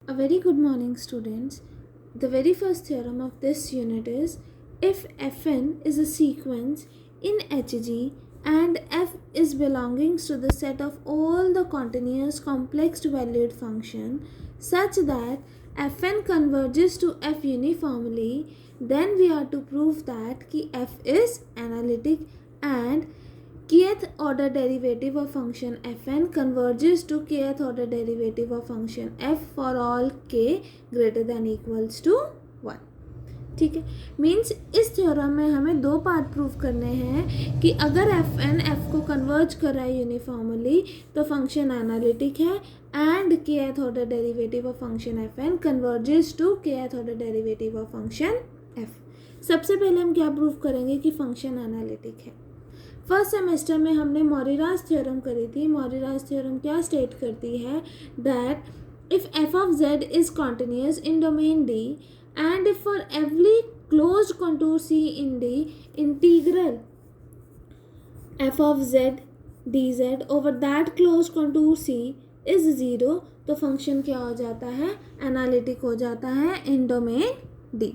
A very good morning, students. The very first theorem of this unit is if Fn is a sequence in Hg and f is belongings to the set of all the continuous complex valued function such that Fn converges to f uniformly, then we are to prove that ki f is analytic and kth order derivative of function fn converges to kth order derivative of function f for all k greater than equals to 1. ठीक है, means इस theorem में हमें दो part prove करने हैं कि अगर एफ एन एफ को कन्वर्ज कर रहा है यूनिफॉर्मली तो फंक्शन एनालिटिक है and kth order derivative of function F N converges to kth order derivative of function F. सबसे पहले हम क्या प्रूव करेंगे कि फंक्शन एनालिटिक है। फर्स्ट सेमेस्टर में हमने मॉरिरास थ्योरम करी थी। मॉरिरास थ्योरम क्या स्टेट करती है that if F of Z is continuous in domain D and if for every closed contour C in D integral f of z dz over that closed contour C is 0 तो function क्या हो जाता है, analytic हो जाता है इन domain D।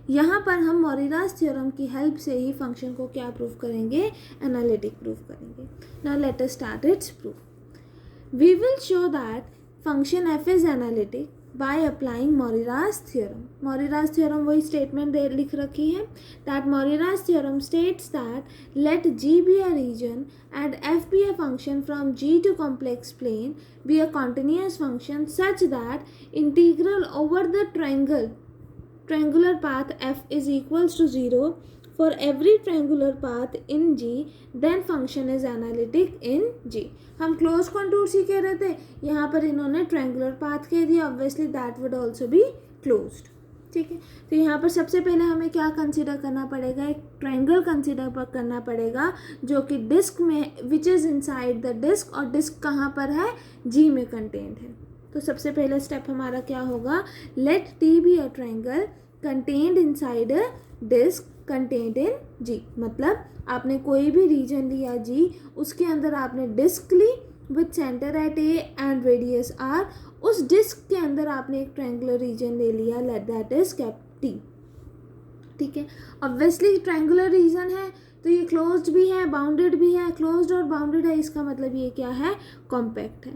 यहाँ पर हम मॉरिरास थ्योरम की हेल्प से ही फंक्शन को क्या प्रूव करेंगे, एनालिटिक प्रूव करेंगे। Now let us start its proof. We will show that function f is analytic by applying Morira's theorem. Morira's theorem वही statement लिख रखी है that Morira's theorem states that let G be a region and F be a function from G to complex plane be a continuous function such that integral over the triangular path F is equals to 0 for every triangular path in G, then function is analytic in G. हम close contour सी कह रहे थे, यहाँ पर इन्होंने triangular path कह दिया, obviously that would also be closed. ठीक है, तो यहाँ पर सबसे पहले हमें क्या कंसिडर करना पड़ेगा, एक ट्रायंगल कंसिडर करना पड़ेगा जो कि डिस्क में which is inside the disc, और डिस्क कहाँ पर है, जी में कंटेंट है। तो सबसे पहला स्टेप हमारा क्या होगा, let T be a triangle contained inside a disc contained in G. मतलब आपने कोई भी रीजन लिया जी, उसके अंदर आपने डिस्क ली with centre at A and radius R, उस डिस्क के अंदर आपने एक ट्रायंगुलर रीजन ले लिया, let that is cap T. ठीक है, ऑब्वियसली ट्रायंगुलर रीजन है तो ये क्लोज्ड भी है, बाउंडेड भी है। क्लोज्ड और बाउंडेड है, इसका मतलब ये क्या है, कॉम्पैक्ट है।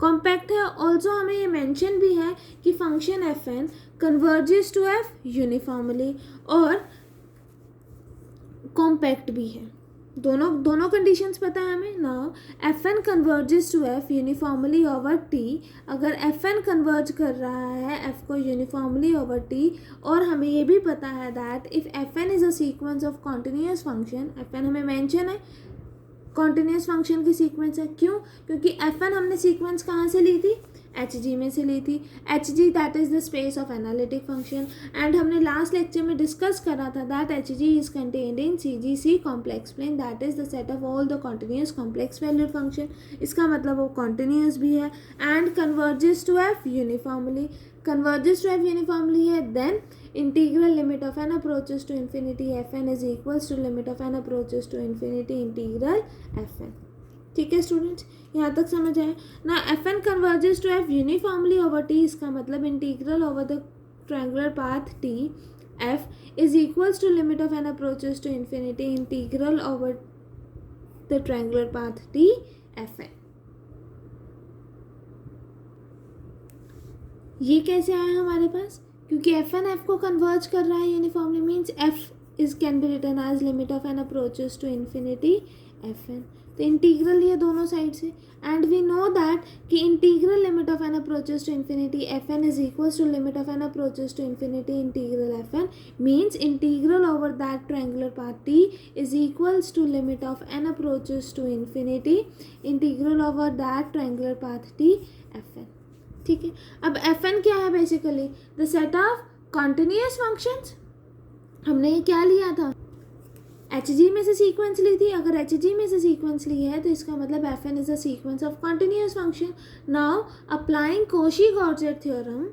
कॉम्पैक्ट है, ऑल्सो हमें ये मेंशन भी है कि function F N converges to F uniformly और कॉम्पैक्ट भी है। दोनों कंडीशंस पता है हमें। Now F N converges to F uniformly over T, अगर एफ एन कन्वर्ज कर रहा है एफ को यूनिफॉर्मली ओवर टी, और हमें ये भी पता है that if F N is a sequence of continuous function, F N हमें मेंशन है कॉन्टिन्यूस फंक्शन की सीक्वेंस है। क्यों, क्योंकि एफ एन हमने सीक्वेंस कहाँ से ली थी, एच जी में से ली थी। H G that is the space of analytic function, and हमने लास्ट लेक्चर में डिस्कस करा था that H G is contained in C G C complex plane, that is the set of all the continuous complex valued function. इसका मतलब वो continuous भी है and converges to F uniformly. Converges to F uniformly है, then integral limit of N approaches to infinity F N is equals to limit of N approaches to infinity integral F N. ठीक है students, यहाँ तक समझ आए ना। F N converges to F uniformly over T, इसका मतलब integral over the triangular path T F is equals to limit of N approaches to infinity integral over the triangular path T F N. ये कैसे आया हमारे पास, क्योंकि F N F को converge कर रहा है uniformly, means F is can be written as limit of N approaches to infinity F N. तो इंटीग्रल ये दोनों साइड से, एंड वी नो दैट कि integral limit of N approaches to infinity F N is equals to limit of N approaches to infinity integral F N, means integral over that triangular path T is equals to limit of N approaches to infinity integral over that triangular path T F N. ठीक है, अब F N क्या है, basically the set of continuous functions. हमने ये क्या लिया था, एच जी में से सीक्वेंस ली थी। अगर एच जी में से सीक्वेंस ली है तो इसका मतलब F N is a sequence of continuous function. Now applying Cauchy Goursat theorem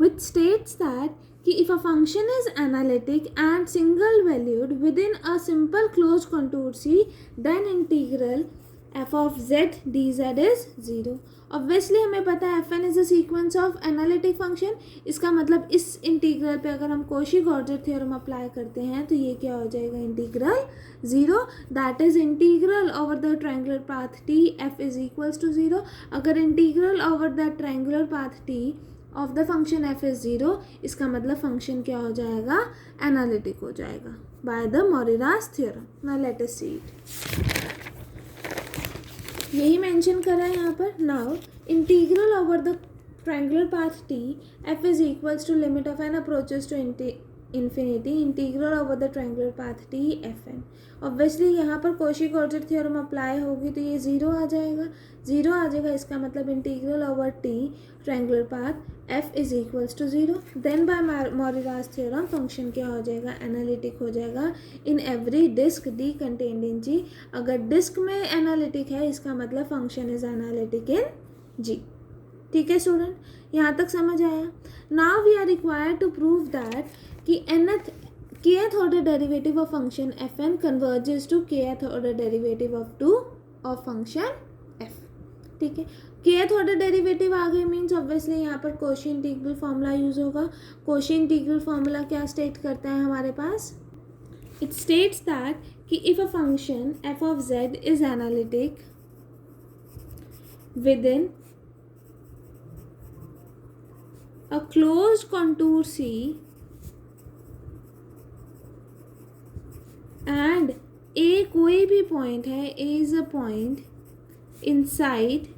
which states that कि if a function is analytic and single valued within a simple closed contour C, then integral F of Z D Z is 0। Obviously हमें पता है F N is a sequence of analytic function. इसका मतलब इस integral पे अगर हम कॉची-गॉर्डर theorem apply करते हैं तो ये क्या हो जाएगा, integral 0, that is integral over the triangular path T F is equals to 0। अगर integral over the triangular path T of the function F is 0, इसका मतलब फंक्शन क्या हो जाएगा, एनालिटिक हो जाएगा by the Morera's theorem. Now let us see it. यही mention करा है यहाँ पर। Now integral over the triangular path T F is equals to limit of N approaches to infinity integral over the triangular path T F N. Obviously यहाँ पर कॉची-गॉर्डर theorem apply होगी तो ये 0 आ जाएगा, 0 आ जाएगा। इसका मतलब integral over T triangular path F is equals to 0। Then by Morera's theorem function क्या हो जाएगा, एनालिटिक हो जाएगा in every disc D contained in G. अगर डिस्क में एनालिटिक है इसका मतलब function is analytic in G. ठीक है स्टूडेंट, यहाँ तक समझ आया। Now we are required to prove that कि kth order derivative of function fn converges to kth order derivative of function f। ठीक है, kth order derivative आ गए मीन्स ऑब्वियसली यहाँ पर कॉची इंटीग्रल फॉर्मूला यूज होगा। कॉची इंटीग्रल फॉर्मूला क्या state करता है हमारे पास, इट स्टेट्स दैट कि if a function f of z is analytic with a closed contour C and A कोई भी पॉइंट है, A is a point inside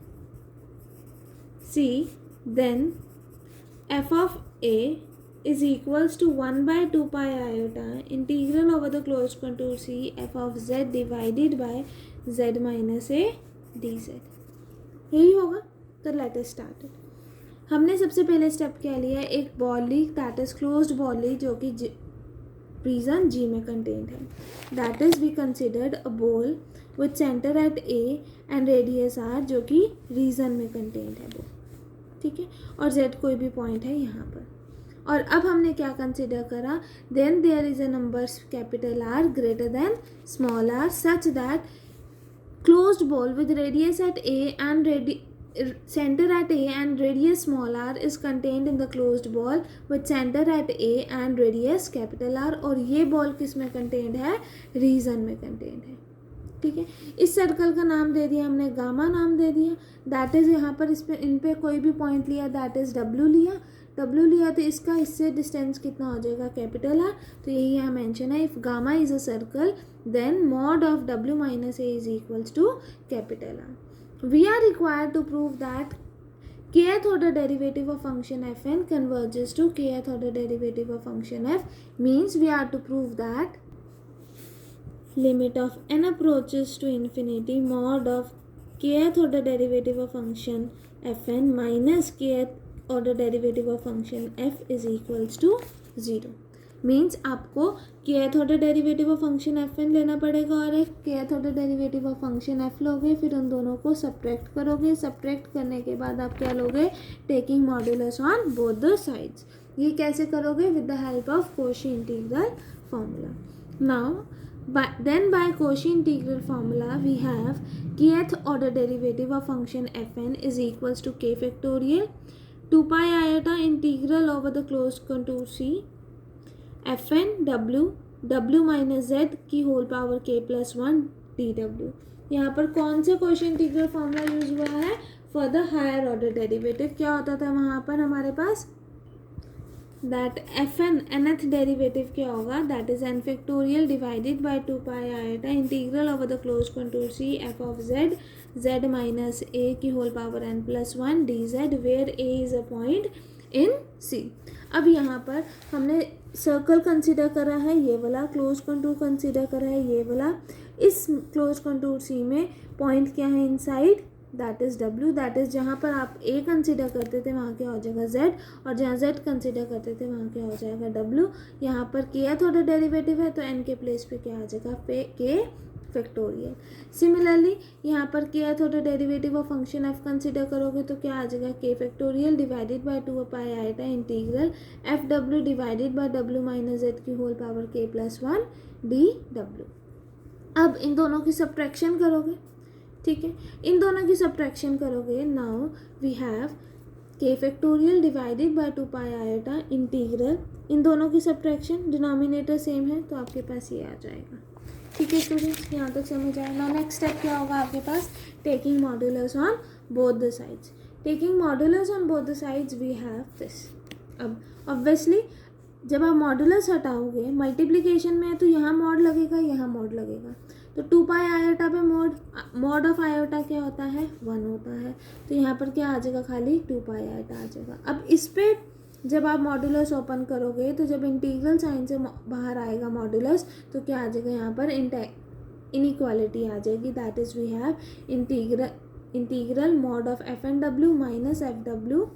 C, then f of A is equals to 1 by 2 pi iota integral over the closed contour C f of z divided by z minus A dz। यही होगा। तो late us start it. हमने सबसे पहले step क्या लिया है, एक बॉल ली दैट इज क्लोज्ड बॉल ली जो कि रीजन जी में कंटेंट है। That is we considered a ball with centre at A and radius R जो कि रीजन में कंटेंट है वो। ठीक है, और जेड कोई भी पॉइंट है यहाँ पर। और अब हमने क्या कंसिडर करा, then there is a number capital R greater than small R such that closed ball with radius at A and center at A and radius small r is contained in the closed ball with center at A and radius capital R। और ये ball किस में contained है, reason में contained है। ठीक है, इस सर्कल का नाम दे दिया हमने, गामा नाम दे दिया। दैट इज यहाँ पर इस पे इन पे कोई भी पॉइंट लिया, दैट इज W लिया तो इसका इससे डिस्टेंस कितना हो जाएगा, कैपिटल आर। तो यही यहाँ मेंशन है, if gamma is a circle then mod of W minus A is equals to capital R. We are required to prove that kth order derivative of function fn converges to kth order derivative of function f, means we are to prove that limit of n approaches to infinity mod of kth order derivative of function fn minus kth order derivative of function f is equals to 0। Means आपको kth order derivative of function F N लेना पड़ेगा और एक kth order derivative of function F लोगे, फिर उन दोनों को सब्ट्रैक्ट करोगे। सब्ट्रैक्ट करने के बाद आप क्या लोगे, taking modulus on both the sides. ये कैसे करोगे, with the help of Cauchy integral formula. Now then by Cauchy integral formula we have kth order derivative of function fn is equals to k factorial 2 pi iota integral over the closed contour C fn w minus Z की whole power k plus 1 dw। यहाँ पर कौन सा question integral formula use हुआ है, for the higher order derivative. क्या होता था वहाँ पर हमारे पास, दैट fn nth डेरिवेटिव क्या होगा, that is n factorial divided by 2 pi iota integral over the close contour C f of z minus a की whole power n plus 1 dz where a is a point in C। अब यहाँ पर हमने circle consider करा है, ये वाला close contour consider करा है, ये वाला। इस क्लोज कंटूर सी में पॉइंट क्या है inside, that is W। That is जहाँ पर आप A कंसिडर करते थे वहाँ क्या हो जाएगा Z, और जहाँ Z कंसिडर करते थे वहाँ क्या हो जाएगा W। यहाँ पर kth ऑर्डर डेरिवेटिव है तो n के प्लेस पे क्या आ जाएगा, k फैक्टोरियल। सिमिलरली यहाँ पर kth order derivative of function f consider करोगे तो क्या आ जाएगा, k factorial divided by 2 pi iota integral F W divided by w minus z की whole power k plus 1 dw। अब इन दोनों की सब्ट्रैक्शन करोगे। ठीक है, इन दोनों की सब्ट्रैक्शन करोगे. Now we have k factorial divided by 2 pi iota integral, इन दोनों की सब्ट्रैक्शन, डिनोमिनेटर सेम है तो आपके पास ये आ जाएगा. ठीक है स्टूडेंट्स, यहाँ तक समझ आया. नाउ नेक्स्ट स्टेप क्या होगा आपके पास, taking modulus on both the sides. Taking modulus on both the sides we have this. अब ऑब्वियसली जब आप मॉड्यूलस हटाओगे, मल्टीप्लिकेशन में है तो यहाँ मॉड लगेगा, यहाँ मॉड लगेगा. तो 2 पाई आयोटा पे मॉड ऑफ आयोटा क्या होता है, 1 होता है. तो यहाँ पर क्या आ जाएगा, खाली 2 पाई आयोटा आ जाएगा. अब इस पे जब आप मॉड्यूलस ओपन करोगे तो जब इंटीग्रल साइन से बाहर आएगा मॉड्यूलस, तो क्या आ जाएगा, यहाँ पर इनइक्वालिटी आ जाएगी. That is we have integral mod of F and W minus F W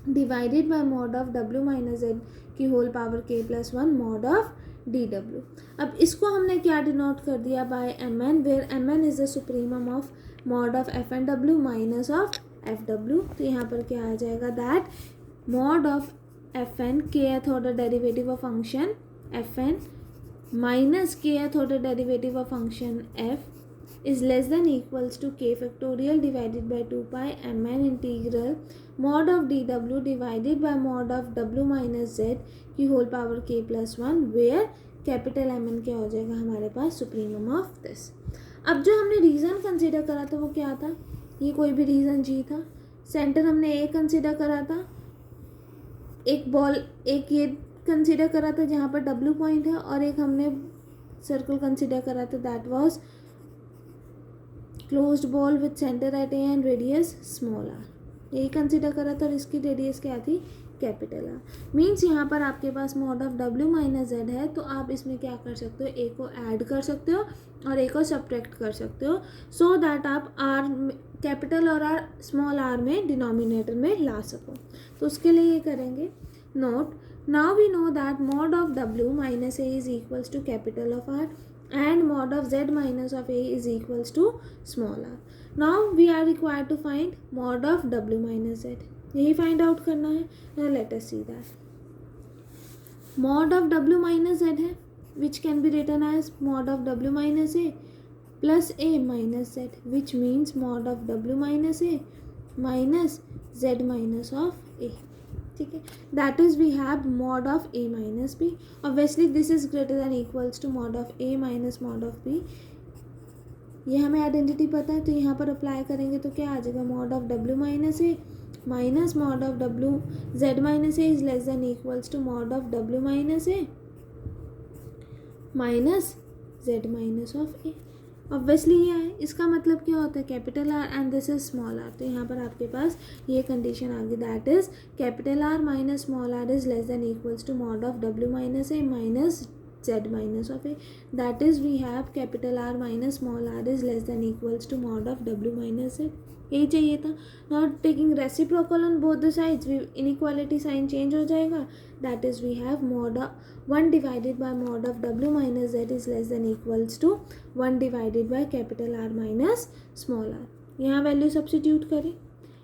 divided by mod of W minus Z की whole power k plus 1 mod of D W. अब इसको हमने क्या डिनोट कर दिया, by M N, where M N is the supremum of mod of F and W minus of F W. तो यहाँ पर क्या आ जाएगा, that mod of F N kth order derivative of function F N minus kth order derivative of function F is less than equals to k factorial divided by 2 pi mn integral mod of dw divided by mod of w minus z की whole power k plus 1, where capital mn क्या हो जाएगा हमारे पास, supremum of this. अब जो हमने reason consider करा था वो क्या था, ये कोई भी रीज़न g था. सेंटर हमने a कंसिडर करा था, एक ये कंसिडर करा था जहाँ पर w पॉइंट है, और एक हमने सर्कल कंसिडर करा था, that was closed ball with centre at A and radius small R. यही कंसिडर करा था और इसकी रेडियस क्या थी, कैपिटल आर. मीन्स यहाँ पर आपके पास mod of W minus Z है, तो आप इसमें क्या कर सकते हो, ए को ऐड कर सकते हो और ए को सब्ट्रैक्ट कर सकते हो, सो दैट आप आर कैपिटल और आर स्मॉल आर में डिनोमिनेटर में ला सको. तो उसके लिए ये करेंगे. Note, now we know that mod of W minus A is equals to capital of R and mod of z minus of a is equals to small r. Now we are required to find mod of w minus z. यही find out करना है. Now let us see that. Mod of w minus z है, which can be written as mod of w minus a plus a minus z, which means mod of w minus a minus z minus of a. ठीक है, that is we have mod of A minus B. Obviously this is greater than equals to mod of A minus mod of B. ये हमें identity पता है, तो यहाँ पर apply करेंगे तो क्या आ जाएगा, mod of W minus A minus mod of W Z minus A is less than equals to mod of W minus A minus Z minus of A. Obviously ये है, इसका मतलब क्या होता है, capital R and this is small R. तो यहाँ पर आपके पास ये कंडीशन आ गई, that is capital R minus small R is less than equals to mod of W minus A minus Z minus of A. That is we have capital R minus small R is less than equals to mod of W minus Z. यही चाहिए था. Not taking reciprocal on both the sides, inequality sign change हो जाएगा. That is we have mod of 1 divided by mod of w minus z is less than equals to 1 divided by capital R minus small r. यहाँ value substitute करें.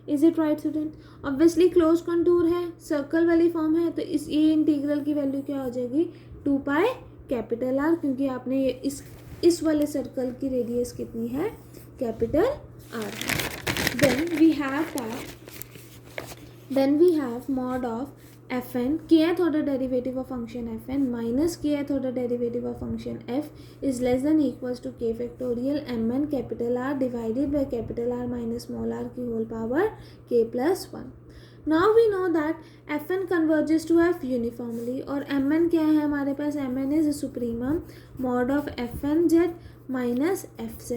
Is it right student? Obviously close contour है, circle वाली form है, तो ये integral की value क्या हो जाएगी, 2 पाई कैपिटल आर, क्योंकि आपने इस वाले सर्कल की रेडियस कितनी है, capital R. Then we have mod of fn kth order derivative of function fn minus kth order derivative of function f is less than equals to k factorial mn capital R divided by capital R minus small r की whole power k plus 1. Now we know that fn converges to f uniformly, और mn क्या है हमारे पास, mn is a supremum mod of fn z minus fz.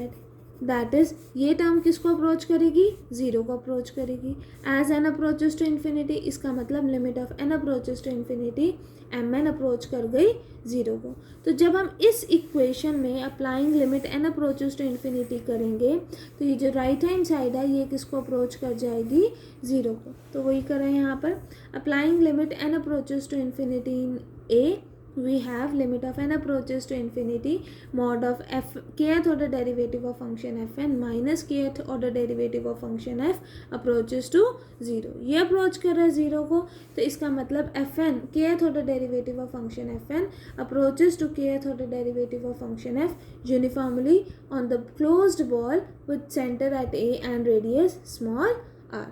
That is ये term किसको approach करेगी, zero को approach करेगी. As N approaches to infinity, इसका मतलब limit of N approaches to infinity M N approach कर गई ज़ीरो को. तो जब हम इस इक्वेशन में applying limit N approaches to infinity करेंगे, तो ये जो राइट हैंड साइड है ये किसको अप्रोच कर जाएगी, ज़ीरो को. तो वही करें यहाँ पर, applying limit N approaches to infinity in A we have limit of n approaches to infinity mod of f kth order derivative of function fn minus kth order derivative of function f approaches to 0. ये approach कर रहा है 0 को, तो इसका मतलब fn kth order derivative of function fn approaches to kth order derivative of function f uniformly on the closed ball with center at a and radius small r.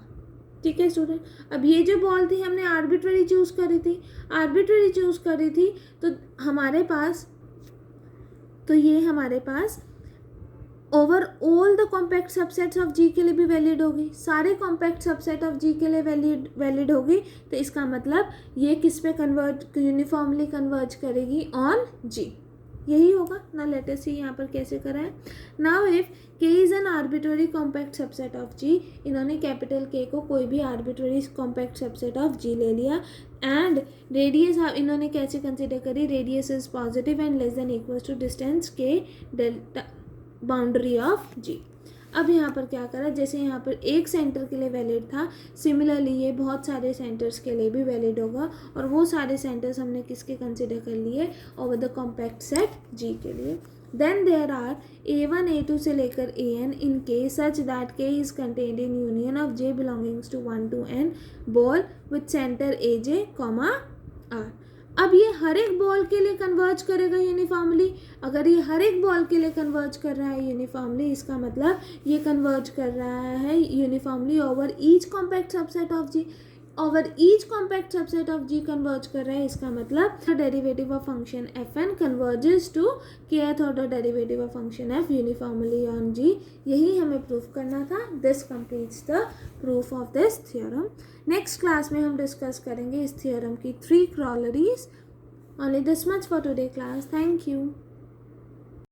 ठीक है स्टूडेंट, अब ये जो बॉल थी हमने आर्बिट्ररी चूज़ करी थी, तो हमारे पास ये हमारे पास over all the compact subsets of G के लिए भी वैलिड होगी, सारे कॉम्पैक्ट सबसेट ऑफ जी के लिए वैलिड होगी। तो इसका मतलब ये किस पे यूनिफॉर्मली कन्वर्ज करेगी ऑन जी, यही होगा ना। लेट अस सी यहाँ पर कैसे करा है। Now if K is an arbitrary compact subset of G, इन्होंने कैपिटल के को कोई भी arbitrary compact subset of G ले लिया, एंड रेडियस इन्होंने कैसे कंसिडर करी, radius is positive and less than equal to distance K delta boundary of G. अब यहाँ पर क्या करा, जैसे यहाँ पर एक सेंटर के लिए वैलिड था, सिमिलरली ये बहुत सारे सेंटर्स के लिए भी वैलिड होगा, और वो सारे सेंटर्स हमने किसके कंसिडर कर लिए, ओवर द कॉम्पैक्ट सेट जी के लिए। Then there are a1 a2 से लेकर an in K such that k is contained in union of j belongings to 1 to n ball with centre aj, r। अब ये हर एक ball के लिए converge करेगा यूनिफॉर्मली। अगर ये हर एक बॉल के लिए कन्वर्ज कर रहा है यूनिफॉर्मली, इसका मतलब ये कन्वर्ज कर रहा है uniformly over each compact subset of G, converge कर रहा है। इसका मतलब derivative of function F N converges to kth order derivative of function F uniformly on G. यही हमें प्रूफ करना था। This completes the proof of this theorem. Next class में हम डिस्कस करेंगे इस थियोरम की 3 corollaries. Only this much for today class. Thank you.